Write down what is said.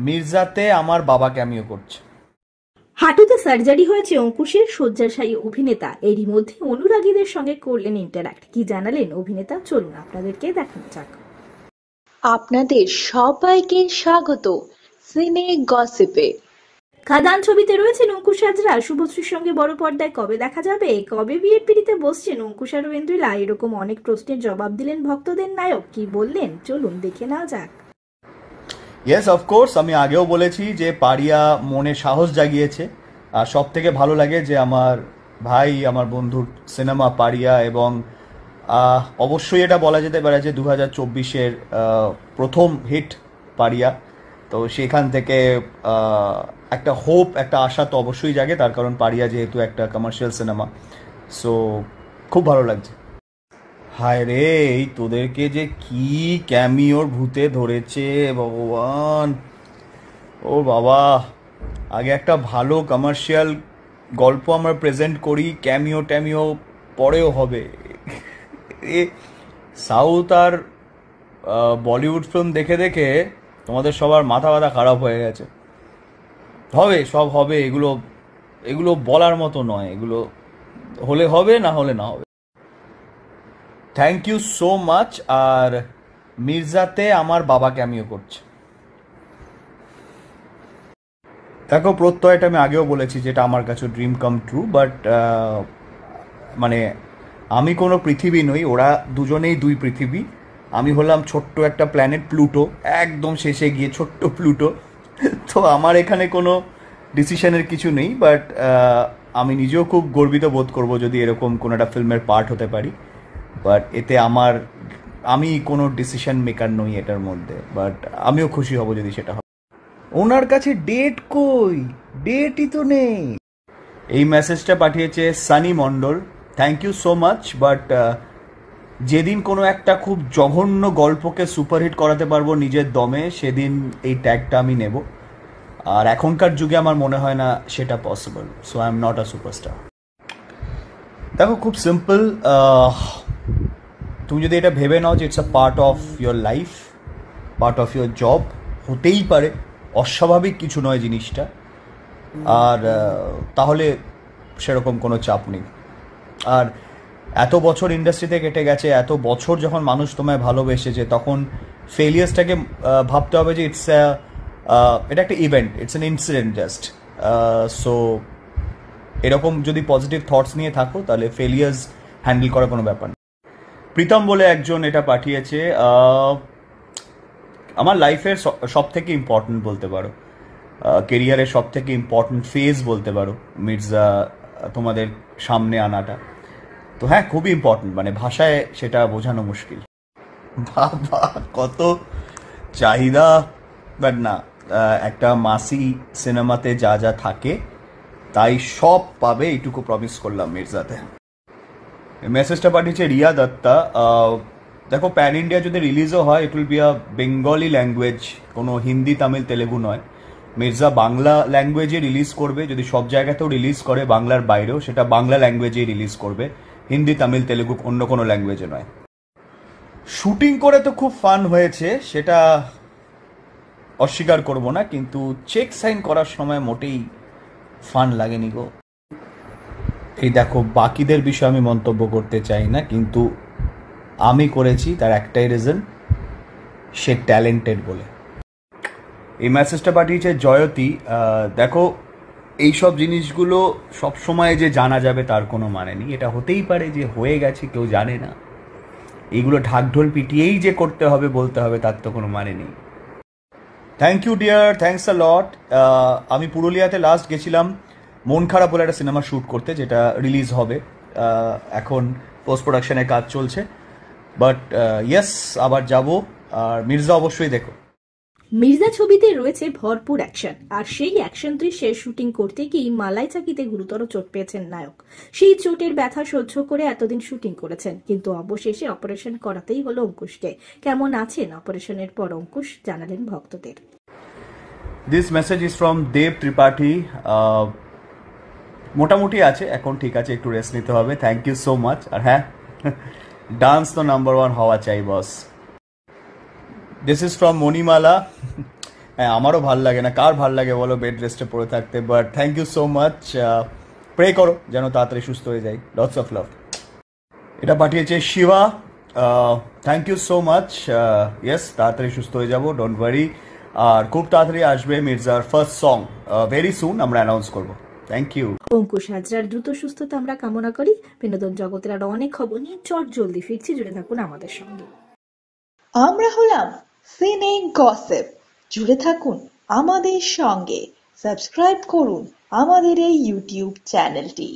মির্জাতে আমার বাবা ক্যামিও করছে। হাঁটুতে সার্জারি হয়েছে অঙ্কুশের, শয্যাশায়ী অভিনেতা এরই মধ্যে অনুরাগীদের সঙ্গে করলেন ইন্টারঅ্যাক্ট। কি জানালেন অভিনেতা, চলুন আপনাদেরকে দেখানো যাক। আপনাদের সবাইকে স্বাগত সিনে গসিপে। খাদান ছবিতে রয়েছেন অঙ্কুশ হাজরা। শুভশ্রীর সঙ্গে বড় পর্দায় কবে দেখা যাবে, কবে বিয়ের পিড়িতে বসছেন অঙ্কুশ আর ঐন্দ্রিলা, এরকম অনেক প্রশ্নের জবাব দিলেন ভক্তদের নায়ক। কি বললেন চলুন দেখে নেওয়া যাক। ইয়েস, অফকোর্স, আমি আগেও বলেছি যে পারিয়া মনে সাহস জাগিয়েছে। আর সব থেকে ভালো লাগে যে আমার ভাই, আমার বন্ধুর সিনেমা পারিয়া, এবং অবশ্যই এটা বলা যেতে পারে যে 2024-এর প্রথম হিট পারিয়া। তো সেখান থেকে একটা হোপ, একটা আশা তো অবশ্যই জাগে, তার কারণ পারিয়া যেহেতু একটা কমার্শিয়াল সিনেমা। সো খুব ভালো লাগছে। হায় রে, এই তোদেরকে যে কি ক্যামিওর ভূতে ধরেছে ভগবান। ও বাবা, আগে একটা ভালো কমার্শিয়াল গল্প আমরা প্রেজেন্ট করি, ক্যামিও ট্যামিও পরেও হবে। এ সাউথ আর বলিউড ফিল্ম দেখে দেখে তোমাদের সবার মাথা ব্যথা খারাপ হয়ে গেছে। হবে, সব হবে, এগুলো এগুলো বলার মতো নয়, এগুলো হলে হবে, না হলে না হবে। Thank you so much. আর মির্জাতে আমার বাবা ক্যামিও করছে। দেখো, প্রত্যয়টা আমি আগেও বলেছি যেটা আমার কাছে ড্রিম কাম ট্রু, বাট মানে আমি কোনো পৃথিবী নই, ওরা দুজনেই দুই পৃথিবী। আমি হলাম ছোট্ট একটা প্ল্যানেট প্লুটো, একদম শেষে গিয়ে ছোট্ট প্লুটো। তো আমার এখানে কোনো ডিসিশনের কিছু নেই, বাট আমি নিজেও খুব গর্বিত বোধ করব যদি এরকম কোনো একটা ফিল্মের পার্ট হতে পারি। বাট এতে আমি কোনো ডিসিশন মেকার নই এটার মধ্যে, বাট আমিও খুশি হব যদি সেটা হয়। ওনার কাছে ডেট কই? ডেটই তো নেই। এই মেসেজটা পাঠিয়েছে Sunny Mondal. Thank you so much, but যেদিন কোনো একটা খুব জঘন্য গল্পকে সুপারহিট করাতে পারবো নিজের দমে, সেদিন এই ট্যাগটা আমি নেব। আর এখনকার যুগে আমার মনে হয় না সেটা possible. So I am not a superstar. দেখো, খুব সিম্পল। তুমি যদি এটা ভেবে নাও যে it's a part of your life, part of your job, হতেই পারে, অস্বাভাবিক কিছু নয় জিনিসটা। আর তাহলে সেরকম কোনো চাপ নেই। আর এত বছর ইন্ডাস্ট্রিতে কেটে গেছে, এত বছর যখন মানুষ তোমায় ভালোবেসেছে, তখন ফেলিয়ার্সটাকে ভাবতে হবে যে এটা একটা event, it's an incident just. So এরকম যদি পজিটিভ থটস নিয়ে থাকো তাহলে ফেলিয়ার্স হ্যান্ডেল করার কোনো ব্যাপার না। প্রীতম বলে একজন এটা পাঠিয়েছে, আমার লাইফের সব থেকে ইম্পর্টেন্ট বলতে পারো, কেরিয়ারের সব থেকে ইম্পর্টেন্ট ফেজ বলতে পারো মির্জা তোমাদের সামনে আনাটা। তো হ্যাঁ, খুবই ইম্পর্টেন্ট, মানে ভাষায় সেটা বোঝানো মুশকিল। বাবা, কত চাহিদা! বাট না, একটা মাসি সিনেমাতে যা যা থাকে তাই সব পাবে, এইটুকু প্রমিস করলাম মির্জাতে। মেসেজটা পাঠিয়েছে রিয়া দত্তা। দেখো, প্যান ইন্ডিয়া যদি রিলিজও হয়, it will be a Bengali language, কোনো হিন্দি তামিল তেলেগু নয়। মির্জা বাংলা ল্যাঙ্গুয়েজে রিলিজ করবে, যদি সব জায়গাতেও রিলিজ করে বাংলার বাইরেও, সেটা বাংলা ল্যাঙ্গুয়েজেই রিলিজ করবে, হিন্দি তামিল তেলেগু অন্য কোনো ল্যাঙ্গুয়েজে নয়। শুটিং করে তো খুব ফান হয়েছে, সেটা অস্বীকার করব না, কিন্তু চেক সাইন করার সময় মোটেই ফান লাগেনি গো। এই দেখো, বাকিদের বিষয়ে আমি মন্তব্য করতে চাই না, কিন্তু আমি করেছি, তার একটাই রিজন, সে ট্যালেন্টেড বলে। এই মেসেজটা পাঠিয়েছে জয়তী। দেখো, এইসব জিনিসগুলো সবসময় যে জানা যাবে তার কোনো মানে নেই। এটা হতেই পারে যে হয়ে গেছে, কেউ জানে না। এইগুলো ঢাকঢোল পিটিয়েই যে করতে হবে, বলতে হবে, তার তো কোনো মানে নেই। Thank you dear, thanks a lot. আমি পুরুলিয়াতে লাস্ট গেছিলাম মন খারাপ বলে একটা সিনেমা শ্যুট করতে, যেটা রিলিজ হবে। এখন পোস্ট প্রোডাকশনের কাজ চলছে, বাট ইয়েস, আবার যাব। আর মির্জা অবশ্যই দেখো। মির্জা ছবিতে রয়েছে ভরপুর অ্যাকশন, আর সেই অ্যাকশন দৃশ্যে শুটিং করতে গিয়ে মালাই চাকিতে গুরুতর চোট পেয়েছেন নায়ক। সেই চোটের ব্যথা সহ্য করে এতদিন শুটিং করেছেন, কিন্তু অবশেষে অপারেশন করাতেই হলো অঙ্কুশকে। কেমন আছেন অপারেশনের পর অঙ্কুশ, জানালেন ভক্তদের। This message is from Dev Tripathi. মোটামুটি আছে, এখন ঠিক আছে, একটু রেস্ট নিতে হবে। Thank you so much. আর হ্যাঁ, ডান্স তো নাম্বার 1 হওয়া চাই boss. This is from Manimala. হ্যাঁ, আমারও ভাল লাগে না, কার ভাল লাগে বলো বেড রেস্টে পড়ে থাকতে, but thank you so much. Pray করো যেন তাড়াতাড়ি সুস্থ হয়ে যাই। Lots of love. এটা পাঠিয়েছে Shiva. Thank you so much. Yes, তাড়াতাড়ি সুস্থ হয়ে যাব, ডোন্ট ওয়ারি। আর খুব তাড়াতাড়ি আসবে মির্জার ফার্স্ট সং, ভেরি সুন আমরা অ্যানাউন্স করবো। Thank you. অঙ্কুশ হাজরার দ্রুত সুস্থতা আমরা কামনা করি। বিনোদন জগতের আরো অনেক খবর নিয়ে চট জলদি ফিরছি, জুড়ে থাকুন আমাদের সঙ্গে। আমরা হলাম সিনে গসিপ, জুড়ে থাকুন আমাদের সঙ্গে, সাবস্ক্রাইব করুন আমাদের এই ইউটিউব চ্যানেলটি।